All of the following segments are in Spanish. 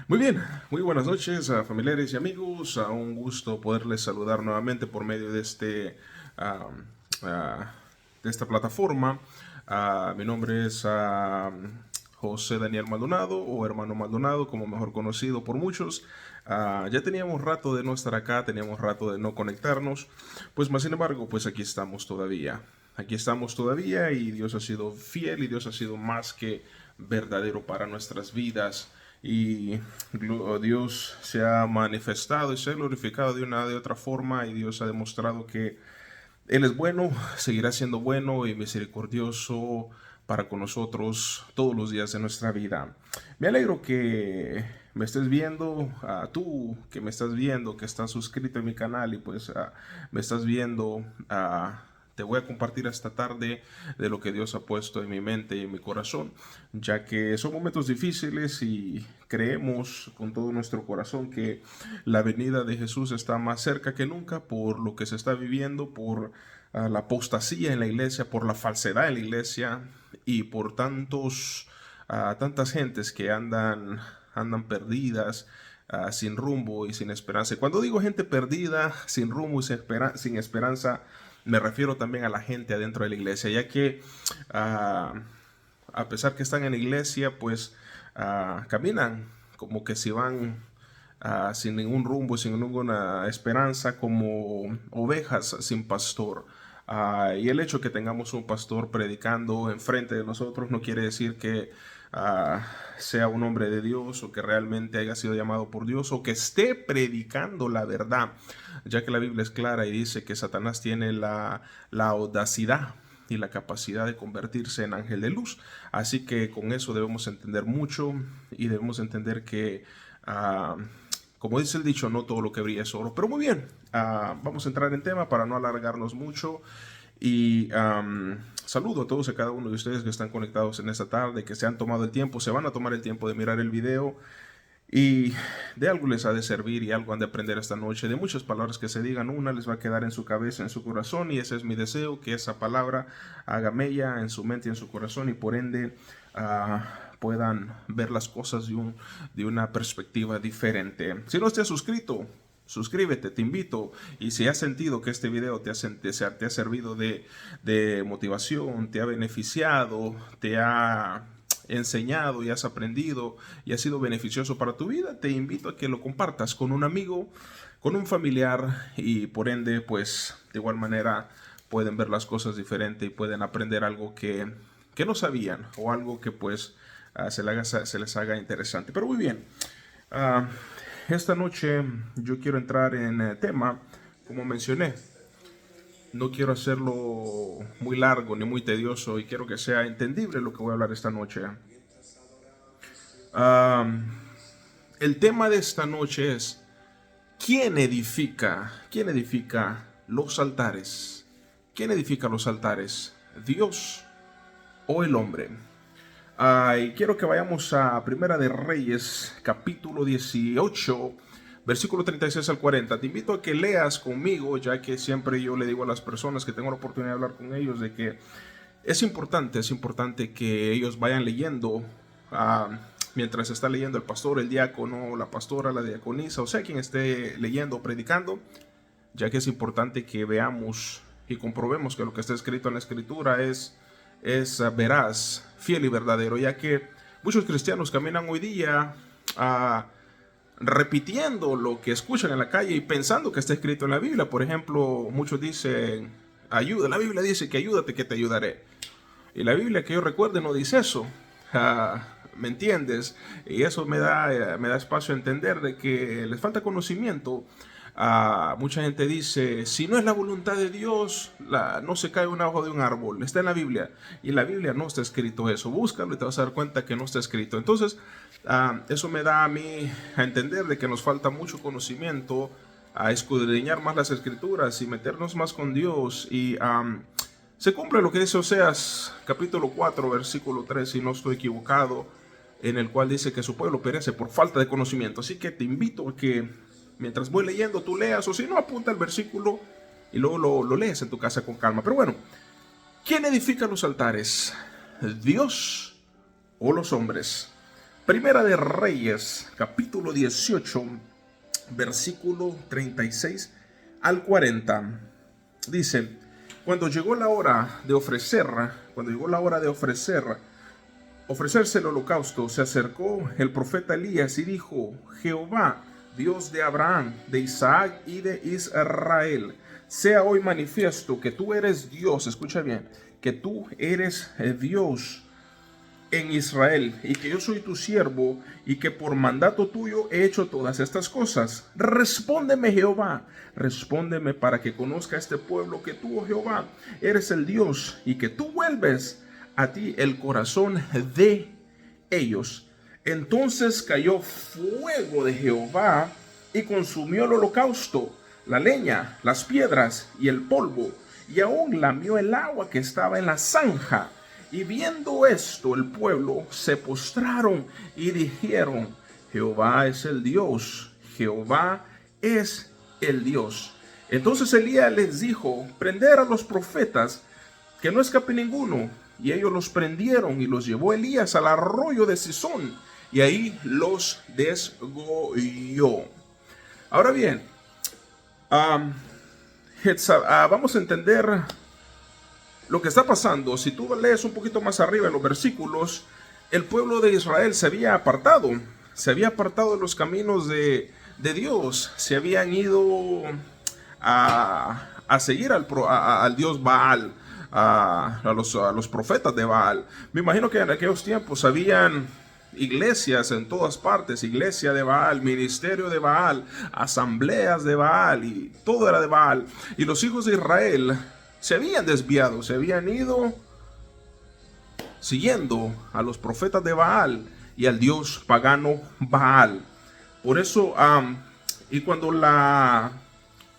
Muy bien, muy buenas noches a familiares y amigos. A un gusto poderles saludar nuevamente por medio de ah, ah, de esta plataforma. Mi nombre es José Daniel Maldonado o Hermano Maldonado, como mejor conocido por muchos. Ya teníamos rato de no estar acá, teníamos rato de no conectarnos, pues más sin embargo, pues aquí estamos todavía. Aquí estamos todavía y Dios ha sido fiel y Dios ha sido más que verdadero para nuestras vidas y Dios se ha manifestado y se ha glorificado de una de otra forma y Dios ha demostrado que Él es bueno, seguirá siendo bueno y misericordioso para con nosotros todos los días de nuestra vida. Me alegro que me estés viendo, tú que me estás viendo, que estás suscrito en mi canal y pues me estás viendo. Te voy a compartir esta tarde de lo que Dios ha puesto en mi mente y en mi corazón, ya que son momentos difíciles y creemos con todo nuestro corazón que la venida de Jesús está más cerca que nunca por lo que se está viviendo, por la apostasía en la iglesia, por la falsedad en la iglesia y por tantas gentes que andan perdidas, sin rumbo y sin esperanza. Y cuando digo gente perdida, sin rumbo y sin esperanza, me refiero también a la gente adentro de la iglesia, ya que uh, a pesar que están en la iglesia, pues caminan como que si van sin ningún rumbo, sin ninguna esperanza, como ovejas sin pastor. Y el hecho que tengamos un pastor predicando enfrente de nosotros no quiere decir que sea un hombre de Dios o que realmente haya sido llamado por Dios o que esté predicando la verdad, ya que la Biblia es clara y dice que Satanás tiene la audacidad y la capacidad de convertirse en ángel de luz. Así que con eso debemos entender mucho y debemos entender que como dice el dicho, no todo lo que brilla es oro. Pero muy bien, vamos a entrar en tema para no alargarnos mucho. Y saludo a todos y a cada uno de ustedes que están conectados en esta tarde, que se han tomado el tiempo, se van a tomar el tiempo de mirar el video. Y de algo les ha de servir y algo han de aprender esta noche. De muchas palabras que se digan, una les va a quedar en su cabeza, en su corazón. Y ese es mi deseo, que esa palabra haga mella en su mente y en su corazón. Y por ende puedan ver las cosas de una perspectiva diferente. Si no te has suscrito, suscríbete, te invito. Y si has sentido que este video te ha servido de motivación, te ha beneficiado, te ha enseñado y has aprendido y ha sido beneficioso para tu vida, te invito a que lo compartas con un amigo, con un familiar y por ende, pues de igual manera pueden ver las cosas diferente y pueden aprender algo que no sabían o algo que pues se les haga interesante. Pero muy bien, uh, esta noche yo quiero entrar en tema, como mencioné. No quiero hacerlo muy largo ni muy tedioso y quiero que sea entendible lo que voy a hablar esta noche. Um, el tema de esta noche es ¿quién edifica los altares? ¿Quién edifica los altares? ¿Dios o el hombre? Y quiero que vayamos a Primera de Reyes, capítulo 18, versículo 36 al 40. Te invito a que leas conmigo, ya que siempre yo le digo a las personas que tengo la oportunidad de hablar con ellos de que es importante que ellos vayan leyendo mientras está leyendo el pastor, el diácono, la pastora, la diaconisa, o sea, quien esté leyendo o predicando, ya que es importante que veamos y comprobemos que lo que está escrito en la escritura es veraz, fiel y verdadero, ya que muchos cristianos caminan hoy día repitiendo lo que escuchan en la calle y pensando que está escrito en la Biblia. Por ejemplo, muchos dicen, ayuda, la Biblia dice que ayúdate que te ayudaré. Y la Biblia que yo recuerde no dice eso. ¿Me entiendes? Y eso me da espacio a entender de que les falta conocimiento. Mucha gente dice, si no es la voluntad de Dios, no se cae una hoja de un árbol. Está en la Biblia. Y en la Biblia no está escrito eso. Búscalo y te vas a dar cuenta que no está escrito. Entonces, eso me da a mí a entender de que nos falta mucho conocimiento, a escudriñar más las escrituras y meternos más con Dios. Y se cumple lo que dice Oseas, capítulo 4, versículo 3, si no estoy equivocado, en el cual dice que su pueblo perece por falta de conocimiento. Así que te invito a que mientras voy leyendo tú leas, o si no, apunta el versículo y luego lo lees en tu casa con calma. Pero bueno, ¿quién edifica los altares? ¿Dios o los hombres? Primera de Reyes, capítulo 18, versículo 36 al 40. Dice, cuando llegó la hora de ofrecerse el holocausto, se acercó el profeta Elías y dijo, Jehová, Dios de Abraham, de Isaac y de Israel, sea hoy manifiesto que tú eres Dios, escucha bien, que tú eres Dios en Israel, y que yo soy tu siervo, y que por mandato tuyo he hecho todas estas cosas. Respóndeme, Jehová, respóndeme para que conozca este pueblo que tú, oh Jehová, eres el Dios, y que tú vuelves a ti el corazón de ellos. Entonces cayó fuego de Jehová y consumió el holocausto, la leña, las piedras y el polvo, y aún lamió el agua que estaba en la zanja. Y viendo esto, el pueblo se postraron y dijeron, Jehová es el Dios, Jehová es el Dios. Entonces Elías les dijo, prender a los profetas, que no escape ninguno. Y ellos los prendieron y los llevó Elías al arroyo de Sison, y ahí los desgolló. Ahora bien, vamos a entender lo que está pasando. Si tú lees un poquito más arriba en los versículos, el pueblo de Israel se había apartado de los caminos de Dios, se habían ido a seguir al Dios Baal, a los profetas de Baal. Me imagino que en aquellos tiempos habían iglesias en todas partes, iglesia de Baal, ministerio de Baal, asambleas de Baal, y todo era de Baal. Y los hijos de Israel se habían desviado, se habían ido siguiendo a los profetas de Baal y al dios pagano Baal. Por eso, y cuando la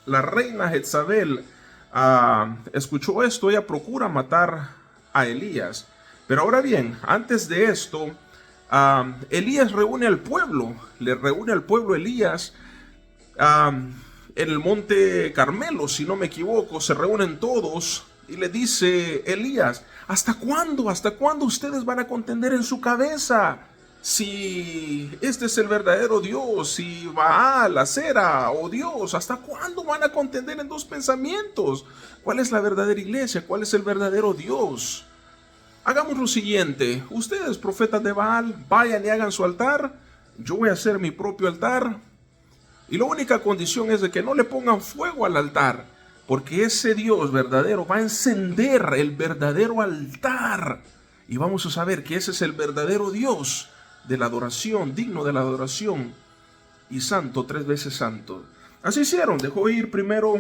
reina Jezabel escuchó esto, ella procura matar a Elías. Pero ahora bien, antes de esto, Elías reúne al pueblo, Elías en el monte Carmelo, si no me equivoco, se reúnen todos y le dice Elías, ¿hasta cuándo? ¿Hasta cuándo ustedes van a contender en su cabeza? Si este es el verdadero Dios, si Baal, Acera o Dios, ¿hasta cuándo van a contender en dos pensamientos? ¿Cuál es la verdadera iglesia? ¿Cuál es el verdadero Dios? Hagamos lo siguiente, ustedes profetas de Baal, vayan y hagan su altar, yo voy a hacer mi propio altar. Y la única condición es de que no le pongan fuego al altar, porque ese Dios verdadero va a encender el verdadero altar. Y vamos a saber que ese es el verdadero Dios de la adoración, digno de la adoración, y santo, 3 veces santo. Así hicieron, dejó ir primero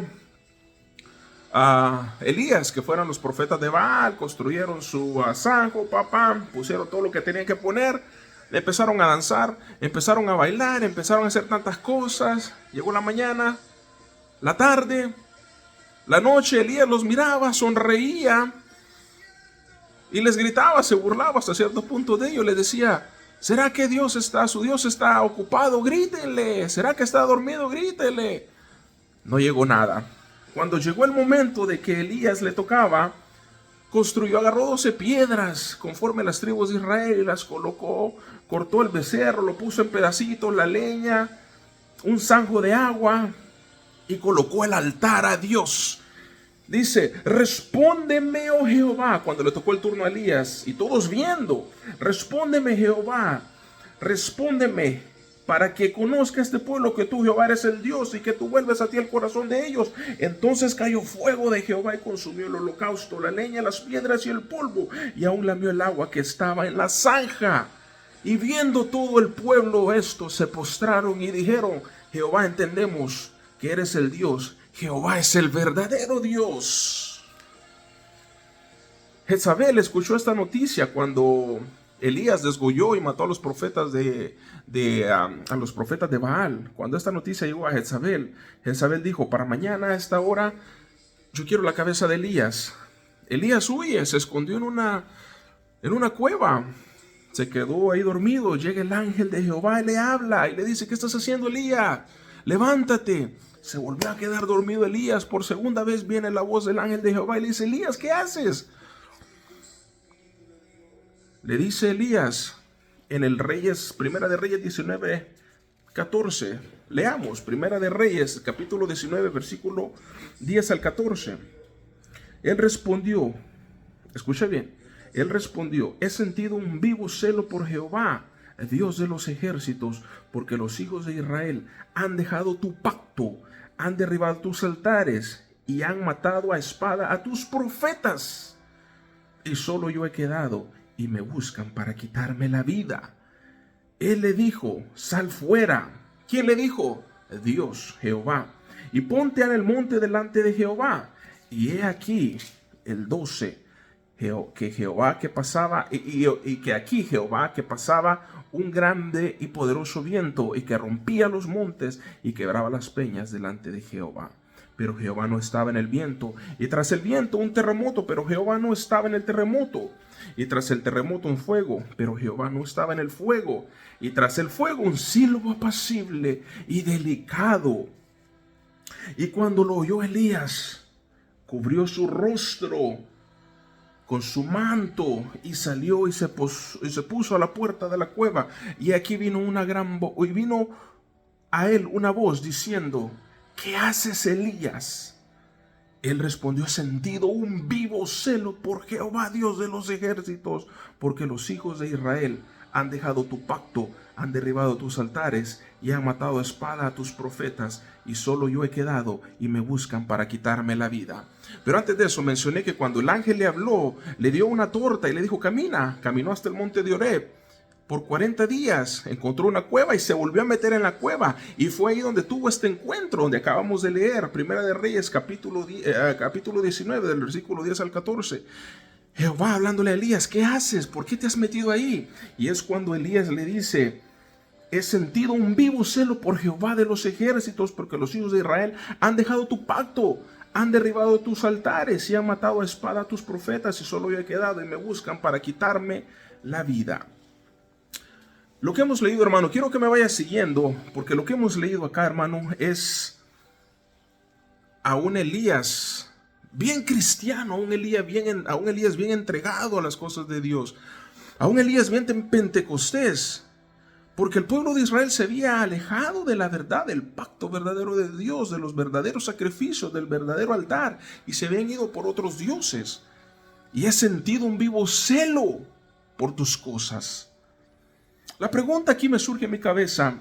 a Elías, que fueran los profetas de Baal, construyeron su zanjo, pusieron todo lo que tenían que poner. Empezaron a danzar, empezaron a bailar, empezaron a hacer tantas cosas. Llegó la mañana, la tarde, la noche. Elías los miraba, sonreía y les gritaba, se burlaba hasta cierto punto de ellos. Les decía, ¿será que su Dios está ocupado? Grítenle. ¿Será que está dormido? Grítenle. No llegó nada. Cuando llegó el momento de que Elías le tocaba, agarró 12 piedras conforme a las tribus de Israel y las colocó, cortó el becerro, lo puso en pedacitos, la leña, un zanjo de agua y colocó el altar a Dios. Dice, respóndeme, oh Jehová, cuando le tocó el turno a Elías y todos viendo, respóndeme, Jehová, respóndeme, para que conozca este pueblo que tú, Jehová, eres el Dios y que tú vuelves a ti el corazón de ellos. Entonces cayó fuego de Jehová y consumió el holocausto, la leña, las piedras y el polvo, y aún lamió el agua que estaba en la zanja. Y viendo todo el pueblo esto, se postraron y dijeron, Jehová, entendemos que eres el Dios, Jehová es el verdadero Dios. Jezabel escuchó esta noticia cuando Elías desgolló y mató a los profetas a los profetas de Baal. Cuando esta noticia llegó a Jezabel, Jezabel dijo, para mañana a esta hora yo quiero la cabeza de Elías. Elías huye, se escondió en una cueva, se quedó ahí dormido. Llega el ángel de Jehová y le habla y le dice, ¿qué estás haciendo, Elías? Levántate. Se volvió a quedar dormido Elías. Por segunda vez viene la voz del ángel de Jehová y le dice, Elías, ¿qué haces? Le dice Elías, en el Reyes, Primera de Reyes 19:14. Leamos, Primera de Reyes, capítulo 19, versículo 10 al 14. Él respondió, escucha bien, él respondió: he sentido un vivo celo por Jehová, Dios de los ejércitos, porque los hijos de Israel han dejado tu pacto, han derribado tus altares y han matado a espada a tus profetas. Y solo yo he quedado y me buscan para quitarme la vida. Él le dijo: sal fuera. ¿Quién le dijo? Dios, Jehová. Y ponte en el monte delante de Jehová. Y he aquí, el 12, que Jehová que pasaba, y que aquí Jehová que pasaba un grande y poderoso viento, y que rompía los montes y quebraba las peñas delante de Jehová. Pero Jehová no estaba en el viento, y tras el viento un terremoto, pero Jehová no estaba en el terremoto. Y tras el terremoto un fuego, pero Jehová no estaba en el fuego. Y tras el fuego un silbo apacible y delicado. Y cuando lo oyó Elías, cubrió su rostro con su manto y salió y se puso a la puerta de la cueva. Y aquí vino una gran voz, y vino a él una voz diciendo: ¿qué haces, Elías? Él respondió: he sentido un vivo celo por Jehová, Dios de los ejércitos, porque los hijos de Israel han dejado tu pacto, han derribado tus altares y han matado a espada a tus profetas, y solo yo he quedado y me buscan para quitarme la vida. Pero antes de eso mencioné que cuando el ángel le habló, le dio una torta y le dijo: camina. Caminó hasta el monte de Oreb. Por 40 días encontró una cueva y se volvió a meter en la cueva, y fue ahí donde tuvo este encuentro donde acabamos de leer, Primera de Reyes capítulo 19 del versículo 10 al 14. Jehová hablándole a Elías: ¿qué haces? ¿Por qué te has metido ahí? Y es cuando Elías le dice: he sentido un vivo celo por Jehová de los ejércitos, porque los hijos de Israel han dejado tu pacto, han derribado tus altares y han matado a espada a tus profetas, y solo yo he quedado y me buscan para quitarme la vida. Lo que hemos leído, hermano, quiero que me vayas siguiendo, porque lo que hemos leído acá, hermano, es a un Elías bien cristiano, a un Elías bien entregado a las cosas de Dios, a un Elías bien pentecostés, porque el pueblo de Israel se había alejado de la verdad, del pacto verdadero de Dios, de los verdaderos sacrificios, del verdadero altar, y se habían ido por otros dioses. Y he sentido un vivo celo por tus cosas. La pregunta aquí me surge en mi cabeza: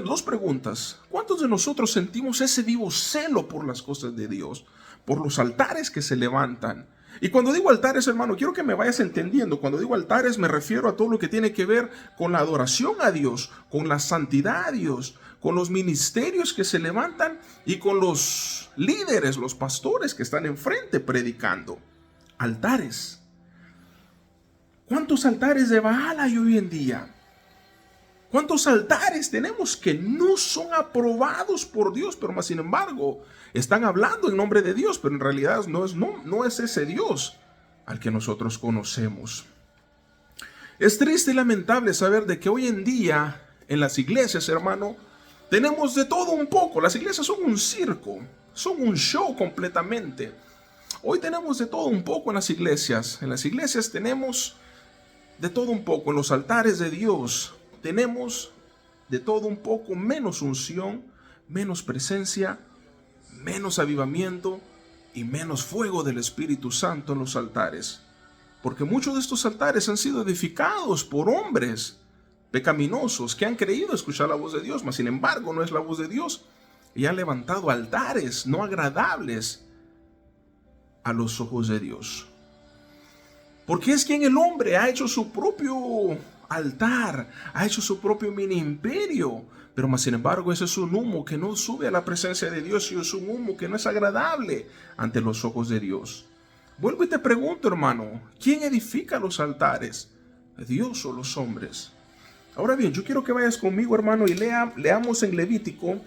dos preguntas. ¿Cuántos de nosotros sentimos ese vivo celo por las cosas de Dios, por los altares que se levantan? Y cuando digo altares, hermano, quiero que me vayas entendiendo. Cuando digo altares me refiero a todo lo que tiene que ver con la adoración a Dios, con la santidad a Dios, con los ministerios que se levantan y con los líderes, los pastores que están enfrente predicando. Altares. ¿Cuántos altares de Baal hay hoy en día? ¿Cuántos altares tenemos que no son aprobados por Dios, pero más sin embargo están hablando en nombre de Dios, pero en realidad no es ese Dios al que nosotros conocemos? Es triste y lamentable saber de que hoy en día en las iglesias, hermano, tenemos de todo un poco. Las iglesias son un circo, son un show completamente. Hoy tenemos de todo un poco en las iglesias. En las iglesias tenemos de todo un poco. En los altares de Dios tenemos de todo un poco, menos unción, menos presencia, menos avivamiento y menos fuego del Espíritu Santo en los altares. Porque muchos de estos altares han sido edificados por hombres pecaminosos que han creído escuchar la voz de Dios, mas sin embargo no es la voz de Dios, y han levantado altares no agradables a los ojos de Dios. Porque es quien el hombre ha hecho su propio altar, ha hecho su propio mini imperio, pero más sin embargo ese es un humo que no sube a la presencia de Dios, y es un humo que no es agradable ante los ojos de Dios. Vuelvo y te pregunto, hermano, ¿quién edifica los altares? ¿Dios o los hombres? Ahora bien, yo quiero que vayas conmigo, hermano, y leamos en Levítico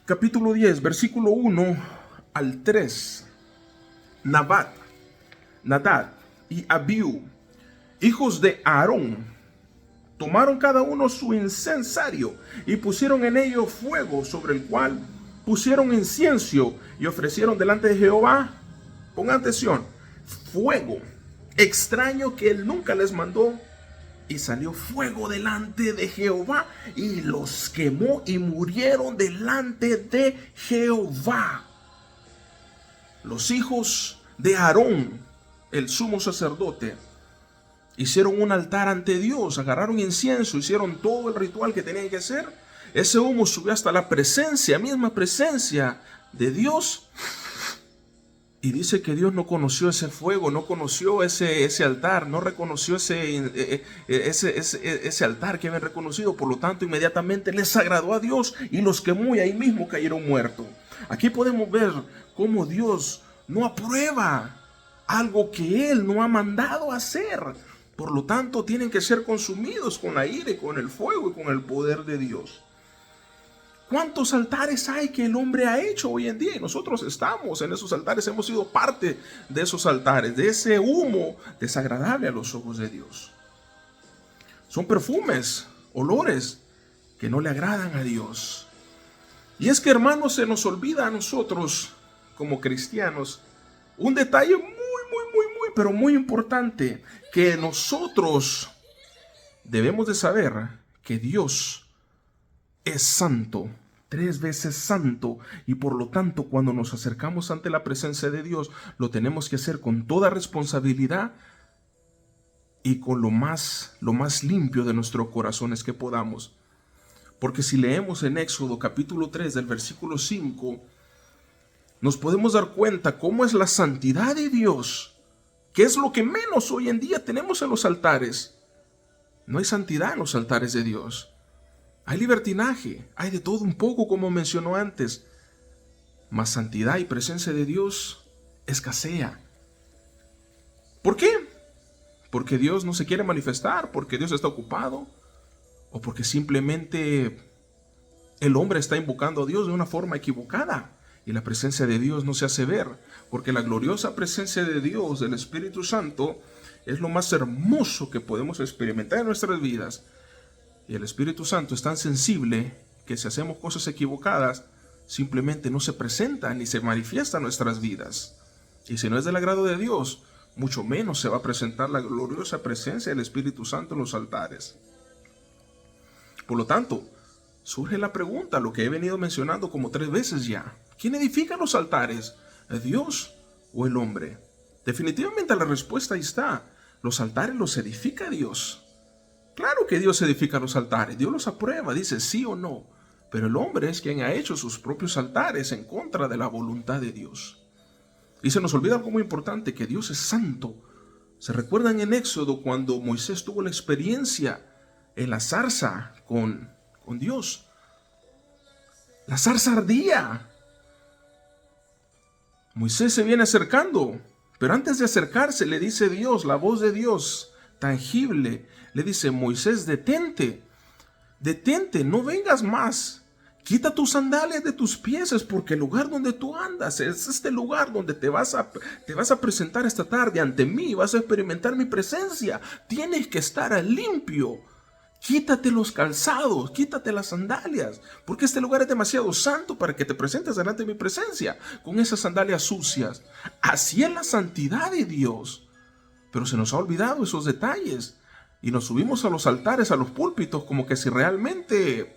capítulo 10, versículo 1 al 3. Nadab y Abiú, hijos de Aarón, tomaron cada uno su incensario y pusieron en ello fuego, sobre el cual pusieron incienso y ofrecieron delante de Jehová, pongan atención, fuego extraño que él nunca les mandó. Y salió fuego delante de Jehová y los quemó y murieron delante de Jehová. Los hijos de Aarón, el sumo sacerdote, hicieron un altar ante Dios, agarraron incienso, hicieron todo el ritual que tenían que hacer. Ese humo subió hasta la misma presencia de Dios. Y dice que Dios no conoció ese fuego, no conoció ese altar, no reconoció ese altar que habían reconocido. Por lo tanto, inmediatamente les agradó a Dios y los quemó y ahí mismo cayeron muertos. Aquí podemos ver cómo Dios no aprueba algo que Él no ha mandado hacer. Por lo tanto, tienen que ser consumidos con la ira y con el fuego y con el poder de Dios. ¿Cuántos altares hay que el hombre ha hecho hoy en día? Y nosotros estamos en esos altares, hemos sido parte de esos altares, de ese humo desagradable a los ojos de Dios. Son perfumes, olores que no le agradan a Dios. Y es que, hermanos, se nos olvida a nosotros como cristianos un detalle pero muy importante, que nosotros debemos de saber que Dios es santo, 3 veces santo, y por lo tanto cuando nos acercamos ante la presencia de Dios lo tenemos que hacer con toda responsabilidad y con lo más limpio de nuestros corazones que podamos. Porque si leemos en Éxodo capítulo 3 del versículo 5, nos podemos dar cuenta cómo es la santidad de Dios, que es lo que menos hoy en día tenemos en los altares. No hay santidad en los altares de Dios. Hay libertinaje, hay de todo un poco, como mencionó antes. Mas santidad y presencia de Dios escasea. ¿Por qué? Porque Dios no se quiere manifestar, porque Dios está ocupado, o porque simplemente el hombre está invocando a Dios de una forma equivocada y la presencia de Dios no se hace ver, porque la gloriosa presencia de Dios, del Espíritu Santo, es lo más hermoso que podemos experimentar en nuestras vidas. Y el Espíritu Santo es tan sensible que si hacemos cosas equivocadas, simplemente no se presenta ni se manifiesta en nuestras vidas. Y si no es del agrado de Dios, mucho menos se va a presentar la gloriosa presencia del Espíritu Santo en los altares. Por lo tanto, surge la pregunta, lo que he venido mencionando como 3 veces ya. ¿Quién edifica los altares? ¿Dios o el hombre? Definitivamente la respuesta ahí está. Los altares los edifica Dios. Claro que Dios edifica los altares. Dios los aprueba, dice sí o no. Pero el hombre es quien ha hecho sus propios altares en contra de la voluntad de Dios. Y se nos olvida algo muy importante, que Dios es santo. ¿Se recuerdan en Éxodo cuando Moisés tuvo la experiencia en la zarza con Dios? La zarza ardía. Moisés se viene acercando, pero antes de acercarse le dice Dios, la voz de Dios tangible, le dice: Moisés, detente, no vengas más. Quita tus sandalias de tus pies, porque el lugar donde tú andas es este lugar donde te vas a presentar esta tarde ante mí, vas a experimentar mi presencia. Tienes que estar limpio. Quítate los calzados, quítate las sandalias, porque este lugar es demasiado santo para que te presentes delante de mi presencia con esas sandalias sucias. Así es la santidad de Dios. Pero se nos ha olvidado esos detalles y nos subimos a los altares, a los púlpitos, como que si realmente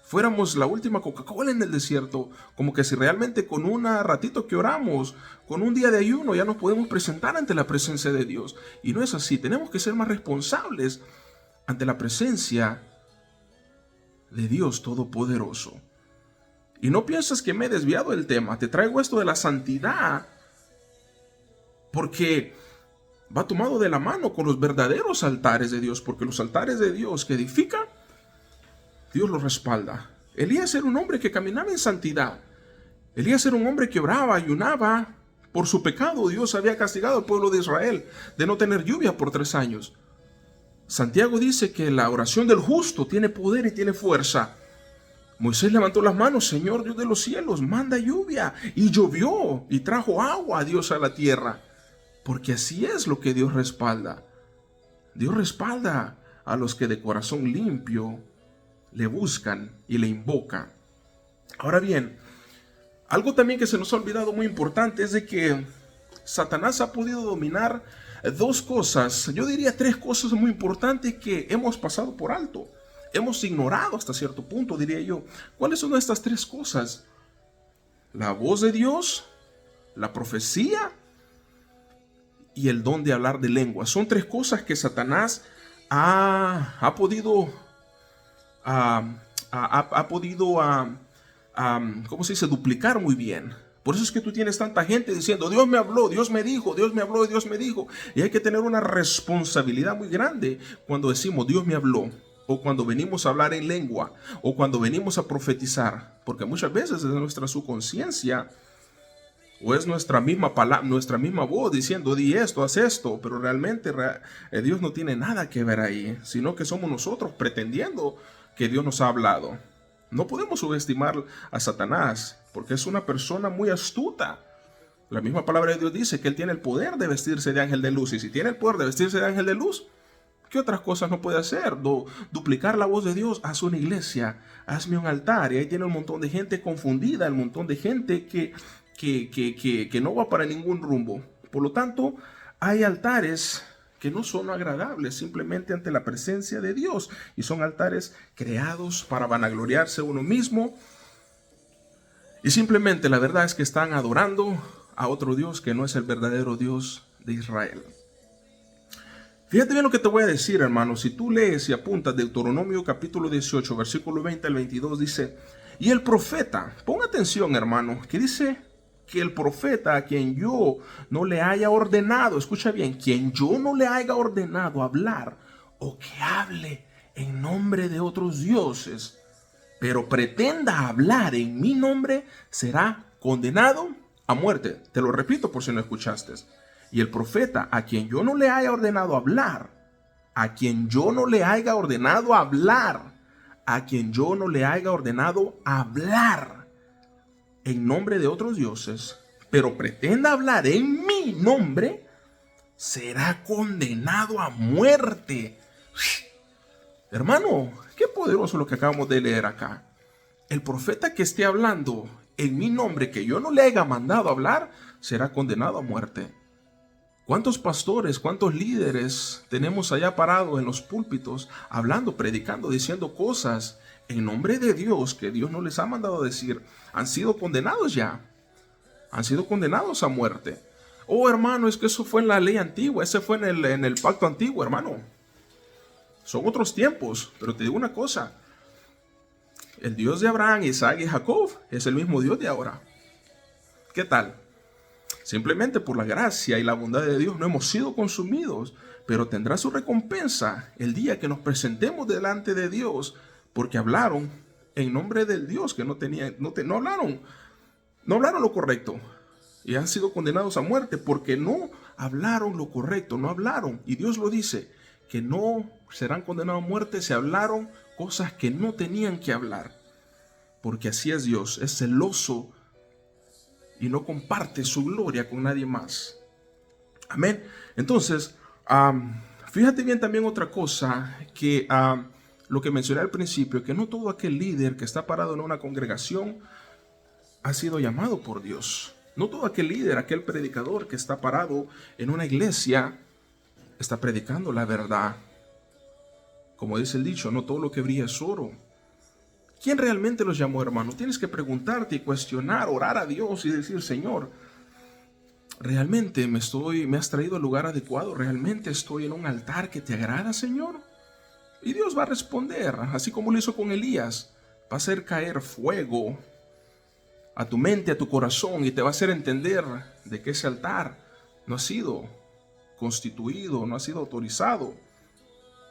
fuéramos la última Coca-Cola en el desierto, como que si realmente con un ratito que oramos, con un día de ayuno, ya nos podemos presentar ante la presencia de Dios. Y no es así, tenemos que ser más responsables ante la presencia de Dios Todopoderoso. Y no pienses que me he desviado del tema. Te traigo esto de la santidad porque va tomado de la mano con los verdaderos altares de Dios, porque los altares de Dios que edifica, Dios los respalda. Elías era un hombre que caminaba en santidad. Elías era un hombre que oraba, ayunaba. Por su pecado Dios había castigado al pueblo de Israel de no tener lluvia por 3 años. Santiago dice que la oración del justo tiene poder y tiene fuerza. Moisés levantó las manos: Señor Dios de los cielos, manda lluvia. Y llovió y trajo agua a Dios a la tierra. Porque así es lo que Dios respalda. Dios respalda a los que de corazón limpio le buscan y le invocan. Ahora bien, algo también que se nos ha olvidado muy importante es de que Satanás ha podido dominar dos cosas, yo diría tres cosas muy importantes que hemos pasado por alto. Hemos ignorado hasta cierto punto, diría yo. ¿Cuáles son estas tres cosas? La voz de Dios, la profecía y el don de hablar de lengua. Son tres cosas que Satanás ha podido, ¿cómo se dice? Duplicar muy bien. Por eso es que tú tienes tanta gente diciendo, Dios me habló, Dios me dijo, Dios me habló, Dios me dijo. Y hay que tener una responsabilidad muy grande cuando decimos, Dios me habló, o cuando venimos a hablar en lengua, o cuando venimos a profetizar. Porque muchas veces es nuestra subconsciencia, o es nuestra misma palabra, nuestra misma voz diciendo, di esto, haz esto, pero realmente Dios no tiene nada que ver ahí, sino que somos nosotros pretendiendo que Dios nos ha hablado. No podemos subestimar a Satanás, porque es una persona muy astuta. La misma palabra de Dios dice que él tiene el poder de vestirse de ángel de luz, y si tiene el poder de vestirse de ángel de luz, ¿qué otras cosas no puede hacer? Duplicar la voz de Dios. Haz una iglesia, hazme un altar, y ahí tiene un montón de gente confundida, un montón de gente que no va para ningún rumbo. Por lo tanto, hay altares que no son agradables simplemente ante la presencia de Dios, y son altares creados para vanagloriarse uno mismo, y simplemente la verdad es que están adorando a otro Dios que no es el verdadero Dios de Israel. Fíjate bien lo que te voy a decir, hermano. Si tú lees y apuntas Deuteronomio capítulo 18, versículo 20 al 22, dice, y el profeta, pon atención, hermano, que dice que el profeta a quien yo no le haya ordenado, escucha bien, quien yo no le haya ordenado hablar o que hable en nombre de otros dioses, pero pretenda hablar en mi nombre, será condenado a muerte. Te lo repito por si no escuchaste. Y el profeta a quien yo no le haya ordenado hablar, a quien yo no le haya ordenado hablar, a quien yo no le haya ordenado hablar en nombre de otros dioses, pero pretenda hablar en mi nombre, será condenado a muerte. Hermano, qué poderoso lo que acabamos de leer acá. El profeta que esté hablando en mi nombre, que yo no le haya mandado hablar, será condenado a muerte. ¿Cuántos pastores, cuántos líderes tenemos allá parados en los púlpitos, hablando, predicando, diciendo cosas en nombre de Dios que Dios no les ha mandado decir? Han sido condenados ya. Han sido condenados a muerte. Oh, hermano, es que eso fue en la ley antigua, ese fue en el pacto antiguo, hermano. Son otros tiempos, pero te digo una cosa. El Dios de Abraham, Isaac y Jacob es el mismo Dios de ahora. ¿Qué tal? Simplemente por la gracia y la bondad de Dios no hemos sido consumidos, pero tendrá su recompensa el día que nos presentemos delante de Dios, porque hablaron en nombre del Dios que no hablaron lo correcto, y han sido condenados a muerte porque no hablaron lo correcto, no hablaron. Y Dios lo dice, que no serán condenados a muerte si hablaron cosas que no tenían que hablar, porque así es Dios, es celoso y no comparte su gloria con nadie más. Amén. Entonces, fíjate bien también otra cosa, que lo que mencioné al principio, que no todo aquel líder que está parado en una congregación ha sido llamado por Dios. No todo aquel líder, aquel predicador que está parado en una iglesia está predicando la verdad. Como dice el dicho, no todo lo que brilla es oro. ¿Quién realmente los llamó, hermano? Tienes que preguntarte y cuestionar, orar a Dios y decir, Señor, ¿realmente me has traído al lugar adecuado? ¿Realmente estoy en un altar que te agrada, Señor? Y Dios va a responder, así como lo hizo con Elías. Va a hacer caer fuego a tu mente, a tu corazón, y te va a hacer entender de que ese altar no ha sido constituido, no ha sido autorizado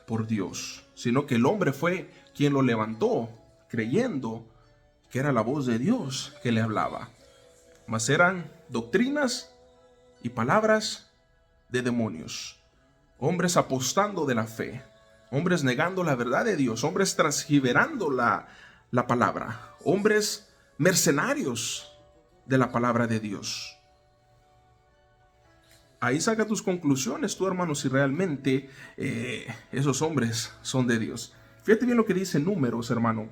por Dios, sino que el hombre fue quien lo levantó, creyendo que era la voz de Dios que le hablaba. Mas eran doctrinas y palabras de demonios, hombres apostando de la fe, hombres negando la verdad de Dios, hombres transgiverando la palabra, hombres mercenarios de la palabra de Dios. Ahí saca tus conclusiones tú, hermano, si realmente esos hombres son de Dios. Fíjate bien lo que dice Números, hermano.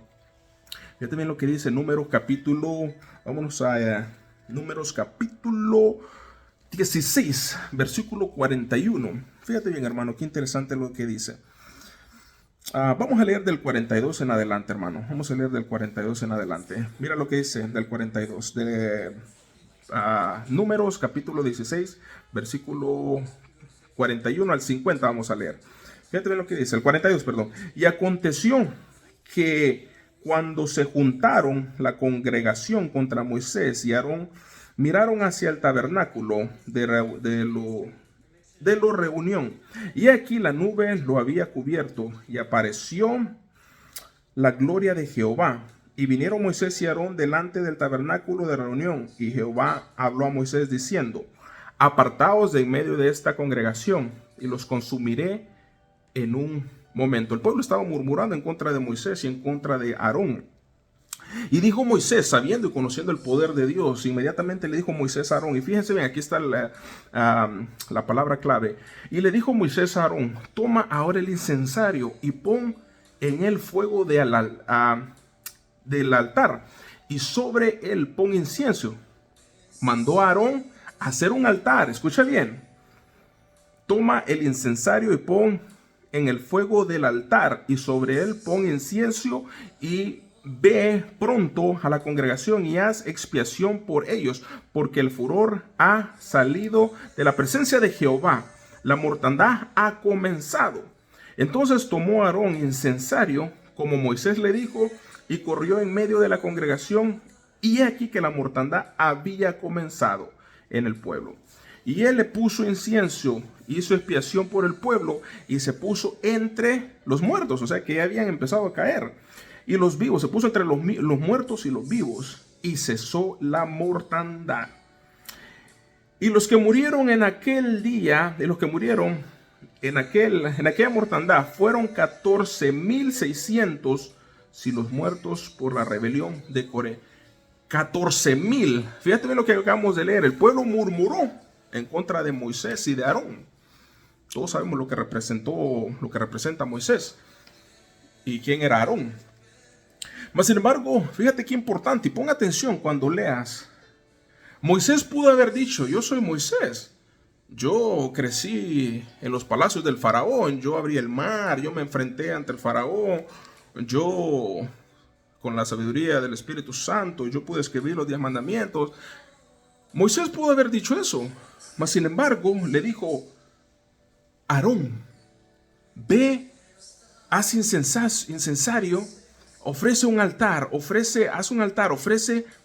Fíjate bien lo que dice Números capítulo, vámonos a Números capítulo 16, versículo 41. Fíjate bien, hermano, qué interesante lo que dice. Vamos a leer del 42 en adelante, hermano. Vamos a leer del 42 en adelante. Mira lo que dice del 42. De Números, capítulo 16, versículo 41 al 50. Vamos a leer. Fíjate bien lo que dice. El 42, perdón. Y aconteció que cuando se juntaron la congregación contra Moisés y Aarón, miraron hacia el tabernáculo de la reunión, y aquí la nube lo había cubierto, y apareció la gloria de Jehová. Y vinieron Moisés y Aarón delante del tabernáculo de reunión, y Jehová habló a Moisés diciendo: apartaos de en medio de esta congregación, y los consumiré en un momento. El pueblo estaba murmurando en contra de Moisés y en contra de Aarón. Y dijo Moisés, sabiendo y conociendo el poder de Dios, inmediatamente le dijo Moisés a Aarón, y fíjense bien, aquí está la palabra clave. Y le dijo Moisés a Aarón: toma ahora el incensario y pon en el fuego del altar, y sobre él pon incienso. Mandó a Aarón a hacer un altar, escucha bien. Toma el incensario y pon en el fuego del altar, y sobre él pon incienso, y ve pronto a la congregación y haz expiación por ellos, porque el furor ha salido de la presencia de Jehová, la mortandad ha comenzado. Entonces tomó Aarón incensario, como Moisés le dijo, y corrió en medio de la congregación, y aquí que la mortandad había comenzado en el pueblo. Y él le puso incienso, hizo expiación por el pueblo, y se puso entre los muertos, o sea que ya habían empezado a caer, y los vivos, se puso entre los muertos y los vivos, y cesó la mortandad. Y los que murieron en aquel día, de los que murieron en aquella mortandad, fueron 14,600, si los muertos por la rebelión de Coré. 14,000. Fíjate bien lo que acabamos de leer. El pueblo murmuró en contra de Moisés y de Aarón. Todos sabemos lo que representa Moisés y quién era Aarón. Mas sin embargo, fíjate qué importante, y pon atención cuando leas. Moisés pudo haber dicho: yo soy Moisés, yo crecí en los palacios del faraón, yo abrí el mar, yo me enfrenté ante el faraón, yo con la sabiduría del Espíritu Santo, yo pude escribir los 10 mandamientos. Moisés pudo haber dicho eso, mas sin embargo le dijo: Aarón, ve, haz incensario, ofrece un altar, ofrece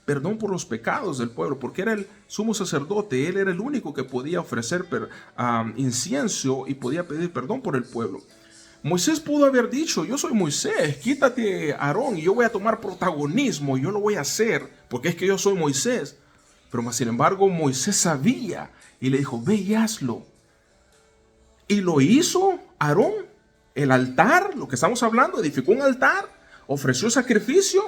perdón por los pecados del pueblo, porque era el sumo sacerdote, él era el único que podía ofrecer incienso y podía pedir perdón por el pueblo. Moisés pudo haber dicho: yo soy Moisés, quítate Aarón y yo voy a tomar protagonismo, yo lo voy a hacer, porque es que yo soy Moisés. Pero más sin embargo Moisés sabía y le dijo: ve y hazlo. Y lo hizo Aarón, el altar, lo que estamos hablando, edificó un altar, ofreció sacrificio,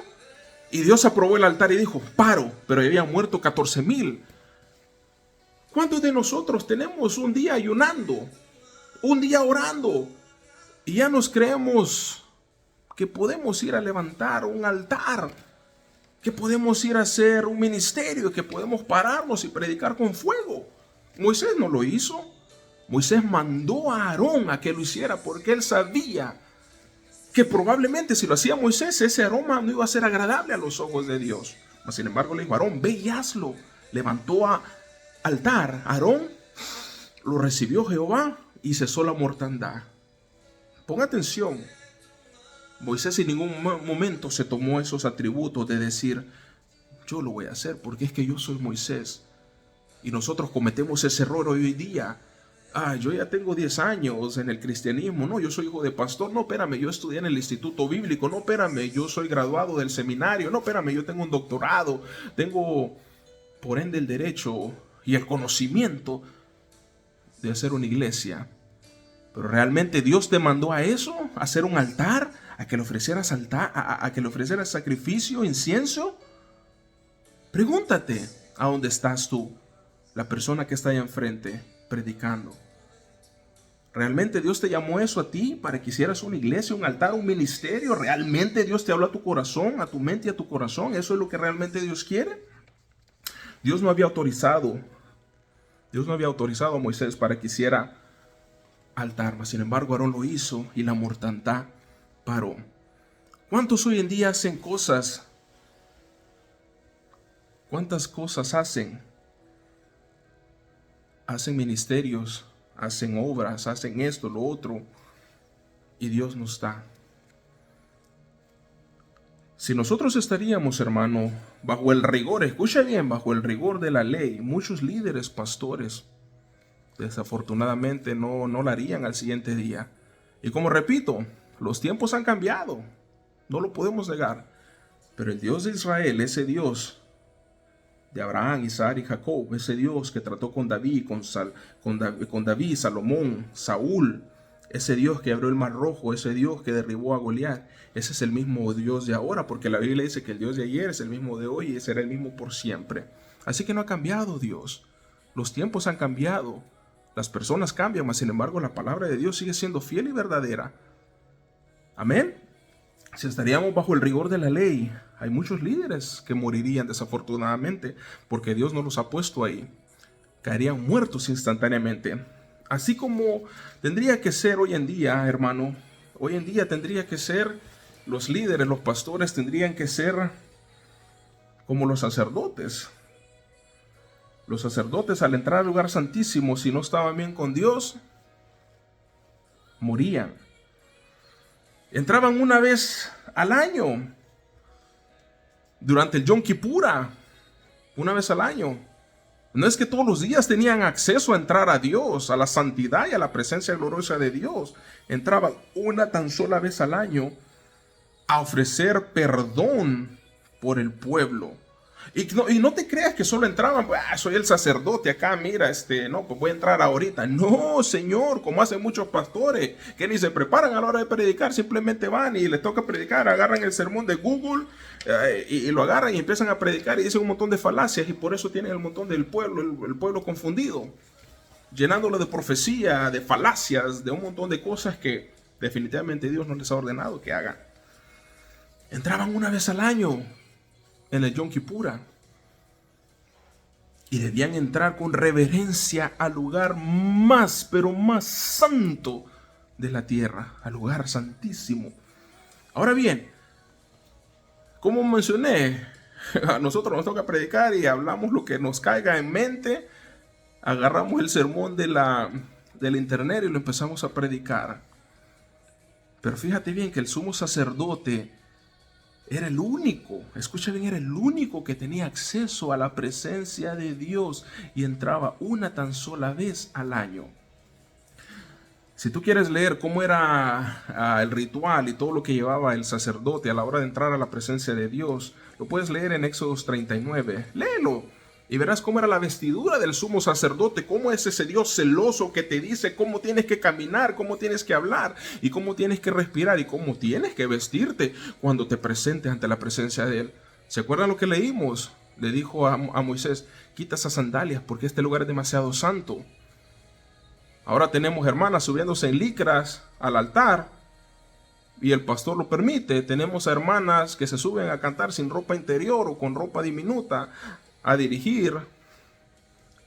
y Dios aprobó el altar y dijo: paro, pero habían muerto 14,000. ¿Cuántos de nosotros tenemos un día ayunando, un día orando, y ya nos creemos que podemos ir a levantar un altar, que podemos ir a hacer un ministerio, que podemos pararnos y predicar con fuego? Moisés no lo hizo. Moisés mandó a Aarón a que lo hiciera, porque él sabía que probablemente si lo hacía Moisés, ese aroma no iba a ser agradable a los ojos de Dios. Mas sin embargo le dijo: Aarón, ve y hazlo. Levantó altar. Aarón lo recibió Jehová y cesó la mortandad. Pon atención. Moisés en ningún momento se tomó esos atributos de decir: yo lo voy a hacer porque es que yo soy Moisés. Y nosotros cometemos ese error hoy día. Yo ya tengo 10 años en el cristianismo. No, yo soy hijo de pastor. No, espérame, yo estudié en el instituto bíblico. No, espérame, yo soy graduado del seminario. No, espérame, yo tengo un doctorado. Tengo, por ende, el derecho y el conocimiento de hacer una iglesia. Pero realmente Dios te mandó a eso, a hacer un altar, a que le ofrecieras a que le ofrecieras sacrificio, incienso. Pregúntate, ¿a dónde estás tú? La persona que está ahí enfrente predicando. ¿Realmente Dios te llamó eso a ti para que hicieras una iglesia, un altar, un ministerio? ¿Realmente Dios te habló a tu corazón, a tu mente y a tu corazón? ¿Eso es lo que realmente Dios quiere? Dios no había autorizado Dios no había autorizado a Moisés para que hiciera altar, mas sin embargo Aarón lo hizo y la mortandad paró. ¿Cuántos hoy en día hacen cosas? ¿Cuántas cosas hacen? Hacen ministerios, hacen obras, hacen esto, lo otro, y Dios no está. Si nosotros estaríamos, hermano, bajo el rigor, escucha bien, bajo el rigor de la ley, muchos líderes, pastores, desafortunadamente no lo harían al siguiente día. Y como repito, los tiempos han cambiado, no lo podemos negar. Pero el Dios de Israel, ese Dios de Abraham, Isaac y Jacob, ese Dios que trató con David, con David, Salomón, Saúl, ese Dios que abrió el mar rojo, ese Dios que derribó a Goliat, ese es el mismo Dios de ahora, porque la Biblia dice que el Dios de ayer es el mismo de hoy y será el mismo por siempre. Así que no ha cambiado Dios. Los tiempos han cambiado. Las personas cambian, mas sin embargo la palabra de Dios sigue siendo fiel y verdadera. Amén. Si estaríamos bajo el rigor de la ley, hay muchos líderes que morirían desafortunadamente porque Dios no los ha puesto ahí. Caerían muertos instantáneamente. Así como tendría que ser hoy en día, hermano, hoy en día tendría que ser los líderes, los pastores tendrían que ser como los sacerdotes. Los sacerdotes al entrar al lugar santísimo, si no estaban bien con Dios, morían. Entraban una vez al año, durante el Yom Kippur, una vez al año. No es que todos los días tenían acceso a entrar a Dios, a la santidad y a la presencia gloriosa de Dios. Entraban una tan sola vez al año a ofrecer perdón por el pueblo. Y no te creas que solo entraban, soy el sacerdote acá, mira, no, pues voy a entrar ahorita. No, Señor, como hacen muchos pastores, que ni se preparan a la hora de predicar, simplemente van y les toca predicar, agarran el sermón de Google y lo agarran y empiezan a predicar y dicen un montón de falacias y por eso tienen el montón del pueblo, el pueblo confundido, llenándolo de profecía, de falacias, de un montón de cosas que definitivamente Dios no les ha ordenado que hagan. Entraban una vez al año en el Yom Kippur y debían entrar con reverencia al lugar más, pero más santo de la tierra, al lugar santísimo. Ahora bien, como mencioné, a nosotros nos toca predicar y hablamos lo que nos caiga en mente, agarramos el sermón del internet y lo empezamos a predicar. Pero fíjate bien que el sumo sacerdote era el único, escucha bien, era el único que tenía acceso a la presencia de Dios y entraba una tan sola vez al año. Si tú quieres leer cómo era el ritual y todo lo que llevaba el sacerdote a la hora de entrar a la presencia de Dios, lo puedes leer en Éxodos 39. Léelo y verás cómo era la vestidura del sumo sacerdote, cómo es ese Dios celoso que te dice cómo tienes que caminar, cómo tienes que hablar y cómo tienes que respirar y cómo tienes que vestirte cuando te presentes ante la presencia de Él. ¿Se acuerdan lo que leímos? Le dijo a Moisés, quita esas sandalias porque este lugar es demasiado santo. Ahora tenemos hermanas subiéndose en licras al altar y el pastor lo permite. Tenemos hermanas que se suben a cantar sin ropa interior o con ropa diminuta a dirigir,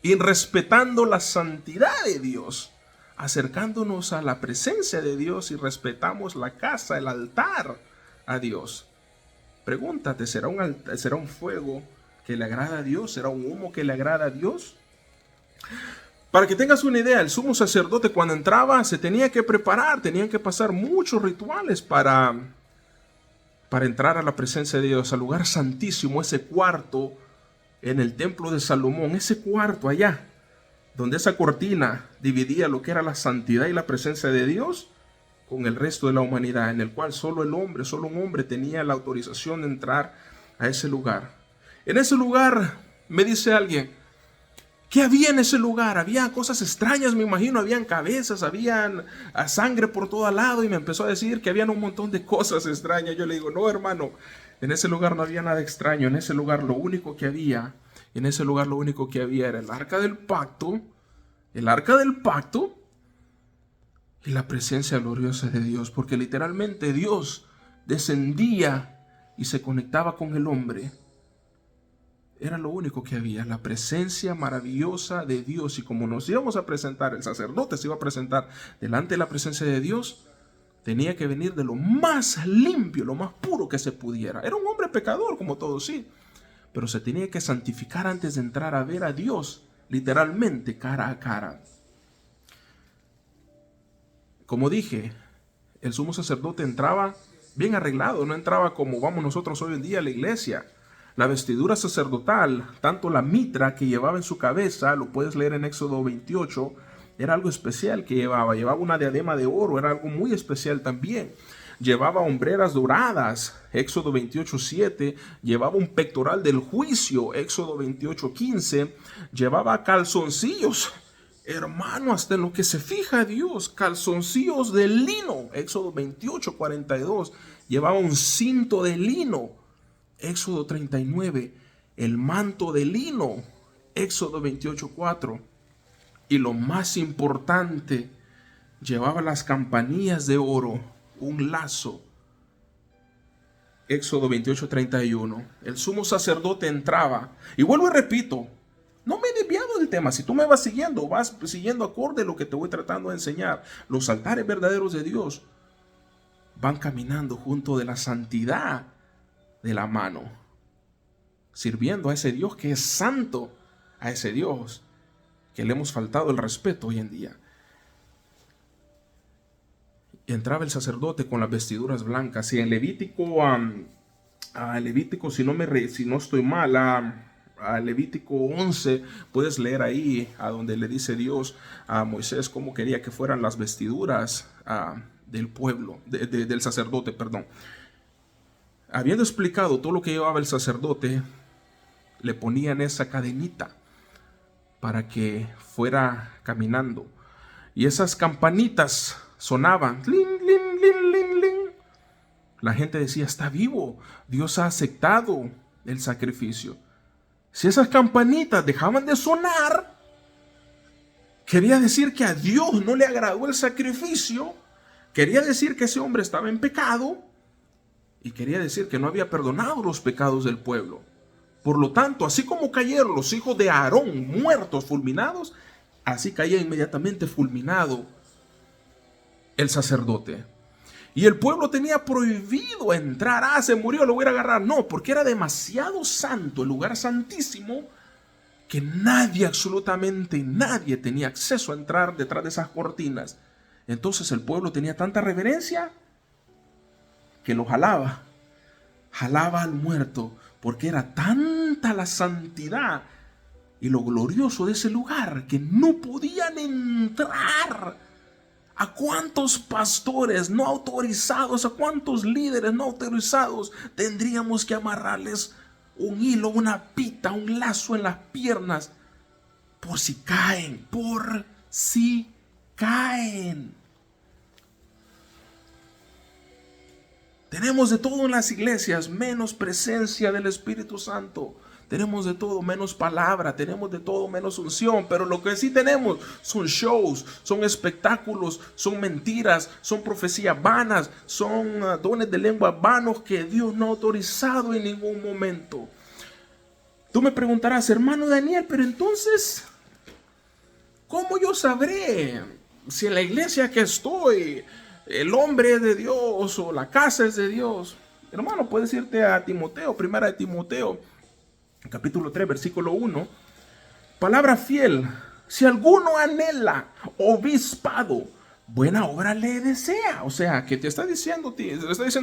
y respetando la santidad de Dios, acercándonos a la presencia de Dios y respetamos la casa, el altar a Dios. Pregúntate, ¿será un fuego que le agrada a Dios? ¿Será un humo que le agrada a Dios? Para que tengas una idea, el sumo sacerdote cuando entraba se tenía que preparar, tenían que pasar muchos rituales para entrar a la presencia de Dios, al lugar santísimo, ese cuarto en el templo de Salomón, ese cuarto allá, donde esa cortina dividía lo que era la santidad y la presencia de Dios con el resto de la humanidad, en el cual solo un hombre tenía la autorización de entrar a ese lugar. En ese lugar, me dice alguien, ¿qué había en ese lugar? Había cosas extrañas, me imagino, habían cabezas, habían sangre por todo lado, y me empezó a decir que habían un montón de cosas extrañas. Yo le digo, no, hermano, en ese lugar no había nada extraño. En ese lugar lo único que había era el arca del pacto, y la presencia gloriosa de Dios, porque literalmente Dios descendía y se conectaba con el hombre Era lo único que había, la presencia maravillosa de Dios. Y como nos íbamos a presentar, el sacerdote se iba a presentar delante de la presencia de Dios, tenía que venir de lo más limpio, lo más puro que se pudiera. Era un hombre pecador, como todos, sí, pero se tenía que santificar antes de entrar a ver a Dios, literalmente cara a cara. Como dije, el sumo sacerdote entraba bien arreglado, no entraba como vamos nosotros hoy en día a la iglesia. La vestidura sacerdotal, tanto la mitra que llevaba en su cabeza, lo puedes leer en Éxodo 28, era algo especial que llevaba. Llevaba una diadema de oro, era algo muy especial también. Llevaba hombreras doradas, Éxodo 28:7. Llevaba un pectoral del juicio, Éxodo 28:15. Llevaba calzoncillos. Hermano, hasta en lo que se fija Dios, calzoncillos de lino, Éxodo 28:42. Llevaba un cinto de lino, Éxodo 39. El manto de lino, Éxodo 28:4. Y lo más importante, llevaba las campanillas de oro, un lazo, Éxodo 28:31. El sumo sacerdote entraba, y vuelvo y repito, no me he desviado del tema. Si tú me vas siguiendo acorde a lo que te voy tratando de enseñar. Los altares verdaderos de Dios van caminando junto de la santidad de la mano, sirviendo a ese Dios que es santo, a ese Dios que le hemos faltado el respeto hoy en día. Entraba el sacerdote con las vestiduras blancas, y en Levítico, si no estoy mal, a Levítico 11, puedes leer ahí a donde le dice Dios a Moisés cómo quería que fueran las vestiduras del pueblo, del sacerdote, perdón. Habiendo explicado todo lo que llevaba el sacerdote, le ponían esa cadenita para que fuera caminando, y esas campanitas sonaban, lin, lin, lin, lin, lin. La gente decía, está vivo, Dios ha aceptado el sacrificio. Si esas campanitas dejaban de sonar, quería decir que a Dios no le agradó el sacrificio, quería decir que ese hombre estaba en pecado, y quería decir que no había perdonado los pecados del pueblo. Por lo tanto, así como cayeron los hijos de Aarón muertos, fulminados, así caía inmediatamente fulminado el sacerdote. Y el pueblo tenía prohibido entrar. Se murió, lo voy a agarrar. No, porque era demasiado santo, el lugar santísimo, que nadie, absolutamente nadie, tenía acceso a entrar detrás de esas cortinas. Entonces el pueblo tenía tanta reverencia que lo jalaba al muerto, porque era tanta la santidad y lo glorioso de ese lugar que no podían entrar. ¿A cuántos pastores no autorizados, a cuántos líderes no autorizados tendríamos que amarrarles un hilo, una pita, un lazo en las piernas por si caen, por si caen? Tenemos de todo en las iglesias, menos presencia del Espíritu Santo. Tenemos de todo menos palabra, tenemos de todo menos unción, pero lo que sí tenemos son shows, son espectáculos, son mentiras, son profecías vanas, son dones de lengua vanos que Dios no ha autorizado en ningún momento. Tú me preguntarás, hermano Daniel, pero entonces, ¿cómo yo sabré si en la iglesia que estoy el hombre es de Dios o la casa es de Dios? Hermano, puedes irte a Timoteo, primera de Timoteo, capítulo 3, versículo 1. Palabra fiel: si alguno anhela obispado, buena obra le desea. O sea, que te está diciendo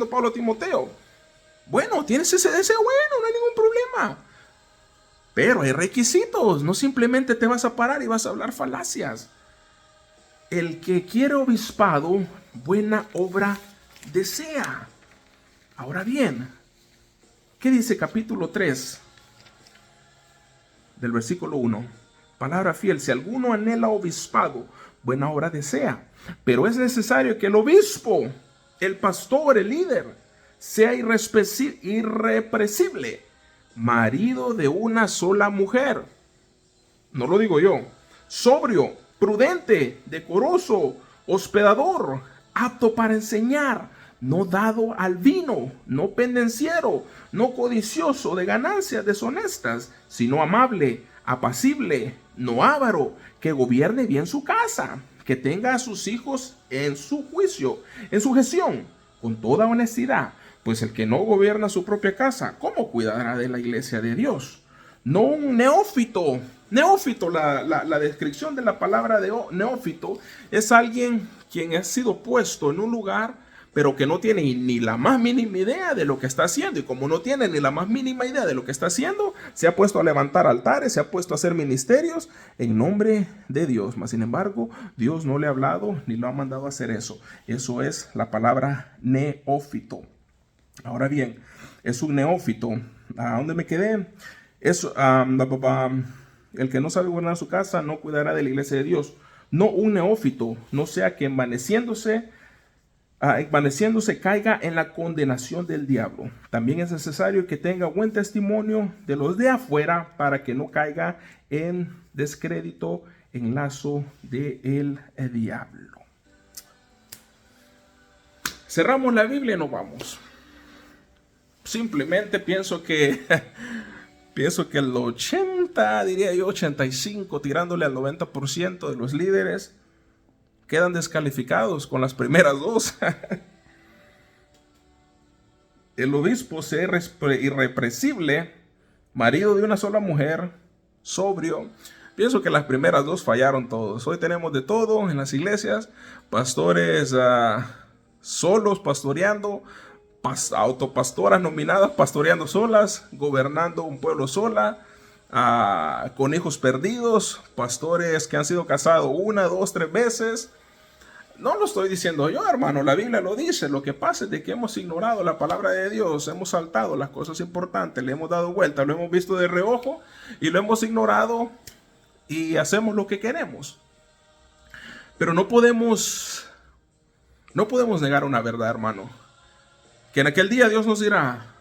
Pablo a Timoteo, bueno, tienes ese deseo, bueno, no hay ningún problema. Pero hay requisitos, no simplemente te vas a parar y vas a hablar falacias. El que quiere obispado, buena obra desea. Ahora bien, ¿qué dice capítulo 3 del versículo 1? Palabra fiel: si alguno anhela obispado, buena obra desea. Pero es necesario que el obispo, el pastor, el líder, sea irrepresible, marido de una sola mujer. No lo digo yo. Sobrio, prudente, decoroso, hospedador, apto para enseñar, no dado al vino, no pendenciero, no codicioso de ganancias deshonestas, sino amable, apacible, no avaro, que gobierne bien su casa, que tenga a sus hijos en su juicio, en su gestión, con toda honestidad. Pues el que no gobierna su propia casa, ¿cómo cuidará de la iglesia de Dios? No un neófito. Neófito, la descripción de la palabra de neófito es alguien quien ha sido puesto en un lugar, pero que no tiene ni la más mínima idea de lo que está haciendo. Y como no tiene ni la más mínima idea de lo que está haciendo, se ha puesto a levantar altares, se ha puesto a hacer ministerios en nombre de Dios. Mas sin embargo, Dios no le ha hablado ni lo ha mandado a hacer eso. Eso es la palabra neófito. Ahora bien, es un neófito. ¿A dónde me quedé? El que no sabe gobernar su casa no cuidará de la iglesia de Dios. No un neófito, no sea que envaneciéndose caiga en la condenación del diablo. También es necesario que tenga buen testimonio de los de afuera para que no caiga en descrédito, en lazo del diablo. Cerramos la Biblia y nos vamos. Simplemente pienso que el 80, diría yo 85, tirándole al 90% de los líderes quedan descalificados con las primeras dos. El obispo ser irrepresible, marido de una sola mujer, sobrio. Pienso que las primeras dos fallaron todos. Hoy tenemos de todo en las iglesias. Pastores solos pastoreando, autopastoras nominadas pastoreando solas, gobernando un pueblo sola, con hijos perdidos, pastores que han sido casados 1, 2, 3 veces. No lo estoy diciendo yo, hermano, la Biblia lo dice. Lo que pasa es de que hemos ignorado la palabra de Dios, hemos saltado las cosas importantes, le hemos dado vuelta, lo hemos visto de reojo y lo hemos ignorado y hacemos lo que queremos. Pero no podemos negar una verdad, hermano. Que en aquel día Dios nos dirá,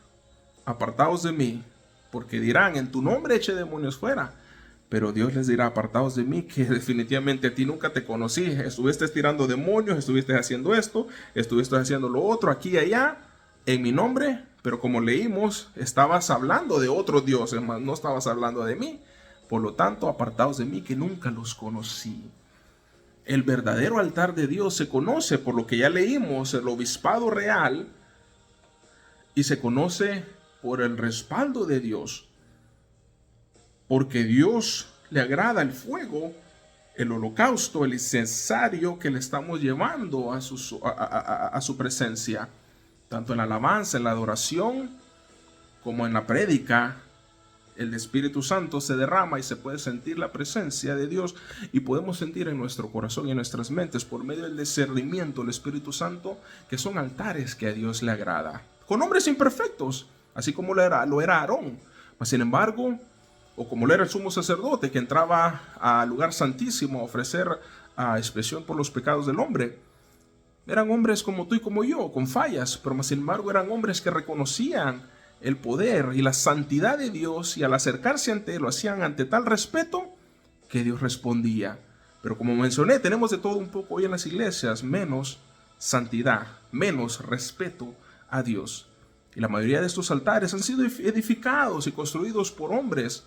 apartaos de mí, porque dirán, en tu nombre eché demonios fuera. Pero Dios les dirá, apartaos de mí, que definitivamente a ti nunca te conocí. Estuviste tirando demonios, estuviste haciendo esto, estuviste haciendo lo otro, aquí y allá, en mi nombre. Pero como leímos, estabas hablando de otros dioses, más no estabas hablando de mí. Por lo tanto, apartaos de mí, que nunca los conocí. El verdadero altar de Dios se conoce por lo que ya leímos, el obispado real, y se conoce por el respaldo de Dios. Porque Dios le agrada el fuego, el holocausto, el incensario que le estamos llevando a su presencia. Tanto en la alabanza, en la adoración, como en la prédica. El Espíritu Santo se derrama y se puede sentir la presencia de Dios. Y podemos sentir en nuestro corazón y en nuestras mentes, por medio del discernimiento del Espíritu Santo, que son altares que a Dios le agrada. Con hombres imperfectos, así como lo era Aarón. Mas sin embargo, o como lo era el sumo sacerdote que entraba al lugar santísimo a ofrecer expiación por los pecados del hombre. Eran hombres como tú y como yo, con fallas, pero más sin embargo eran hombres que reconocían el poder y la santidad de Dios, y al acercarse ante él lo hacían ante tal respeto que Dios respondía. Pero como mencioné, tenemos de todo un poco hoy en las iglesias, menos santidad, menos respeto a Dios. Y la mayoría de estos altares han sido edificados y construidos por hombres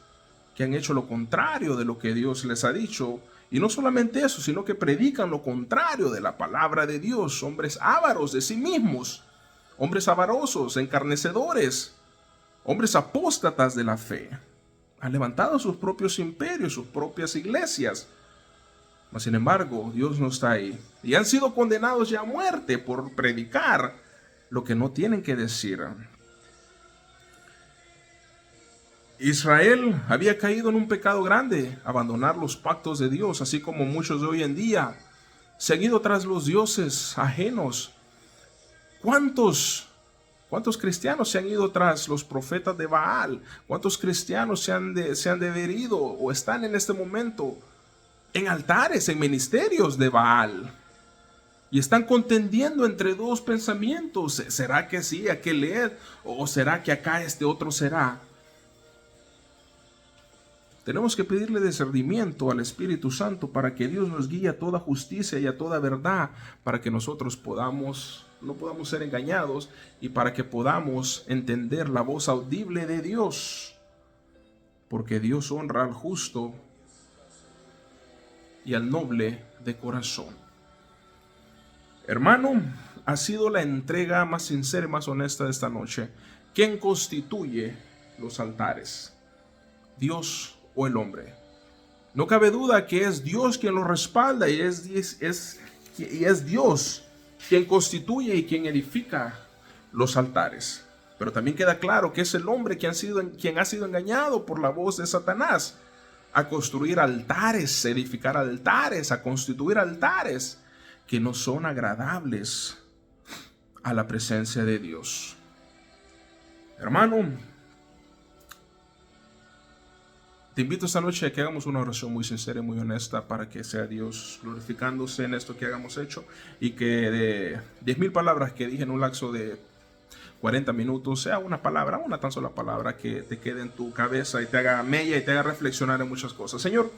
que han hecho lo contrario de lo que Dios les ha dicho. Y no solamente eso, sino que predican lo contrario de la palabra de Dios. Hombres ávaros de sí mismos, hombres avarosos, encarnecedores, hombres apóstatas de la fe. Han levantado sus propios imperios, sus propias iglesias. Mas sin embargo, Dios no está ahí. Y han sido condenados ya a muerte por predicar lo que no tienen que decir. Israel había caído en un pecado grande, abandonar los pactos de Dios, así como muchos de hoy en día, seguido tras los dioses ajenos. ¿Cuántos cristianos se han ido tras los profetas de Baal? ¿Cuántos cristianos se han adherido o están en este momento en altares, en ministerios de Baal? Y están contendiendo entre dos pensamientos. ¿Será que sí, aquel es? ¿O será que acá este otro será? Tenemos que pedirle discernimiento al Espíritu Santo para que Dios nos guíe a toda justicia y a toda verdad, para que nosotros podamos no podamos ser engañados y para que podamos entender la voz audible de Dios. Porque Dios honra al justo y al noble de corazón. Hermano, ha sido la entrega más sincera y más honesta de esta noche. ¿Quién constituye los altares? ¿Dios o el hombre? No cabe duda que es Dios quien los respalda y es Dios quien constituye y quien edifica los altares. Pero también queda claro que es el hombre quien ha sido engañado por la voz de Satanás a construir altares, edificar altares, a constituir altares que no son agradables a la presencia de Dios. Hermano, te invito esta noche a que hagamos una oración muy sincera y muy honesta para que sea Dios glorificándose en esto que hagamos hecho y que de 10,000 palabras que dije en un lapso de 40 minutos sea una palabra, una tan sola palabra que te quede en tu cabeza y te haga mella y te haga reflexionar en muchas cosas. Señor,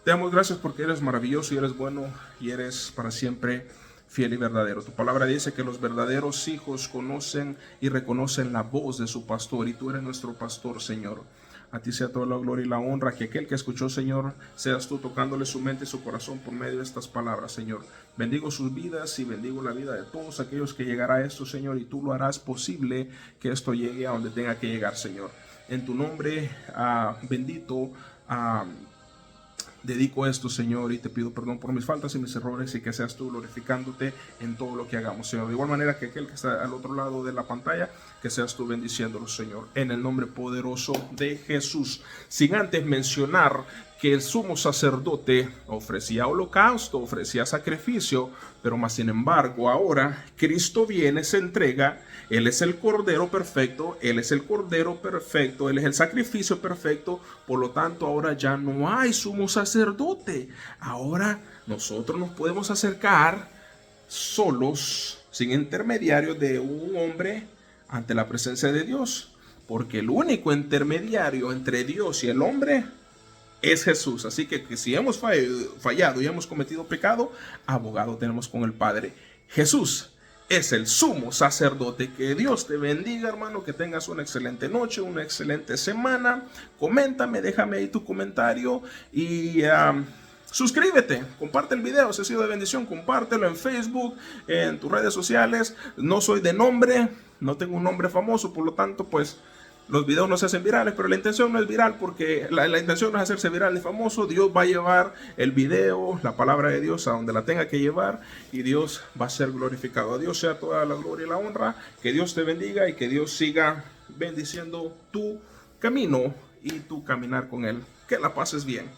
te damos gracias porque eres maravilloso y eres bueno y eres para siempre fiel y verdadero. Tu palabra dice que los verdaderos hijos conocen y reconocen la voz de su pastor y tú eres nuestro pastor, Señor. A ti sea toda la gloria y la honra, que aquel que escuchó, Señor, seas tú tocándole su mente y su corazón por medio de estas palabras, Señor. Bendigo sus vidas y bendigo la vida de todos aquellos que llegará a esto, Señor, y tú lo harás posible que esto llegue a donde tenga que llegar, Señor. En tu nombre bendito, dedico esto, Señor, y te pido perdón por mis faltas y mis errores y que seas tú glorificándote en todo lo que hagamos, Señor. De igual manera que aquel que está al otro lado de la pantalla, que seas tú bendiciéndolo, Señor, en el nombre poderoso de Jesús. Sin antes mencionar que el sumo sacerdote ofrecía holocausto, ofrecía sacrificio, pero más sin embargo ahora Cristo viene, se entrega, Él es el Cordero perfecto, Él es el Cordero perfecto, Él es el sacrificio perfecto, por lo tanto ahora ya no hay sumo sacerdote, ahora nosotros nos podemos acercar solos, sin intermediario de un hombre ante la presencia de Dios, porque el único intermediario entre Dios y el hombre es Jesús. Así que si hemos fallado y hemos cometido pecado, abogado tenemos con el Padre. Jesús es el sumo sacerdote. Que Dios te bendiga, hermano, que tengas una excelente noche, una excelente semana. Coméntame, déjame ahí tu comentario y suscríbete, comparte el video si ha sido de bendición, compártelo en Facebook, en tus redes sociales. No soy de nombre, no tengo un nombre famoso, por lo tanto pues los videos no se hacen virales, pero la intención no es viral porque la intención no es hacerse viral ni famoso. Dios va a llevar el video, la palabra de Dios a donde la tenga que llevar y Dios va a ser glorificado. A Dios sea toda la gloria y la honra. Que Dios te bendiga y que Dios siga bendiciendo tu camino y tu caminar con Él. Que la pases bien.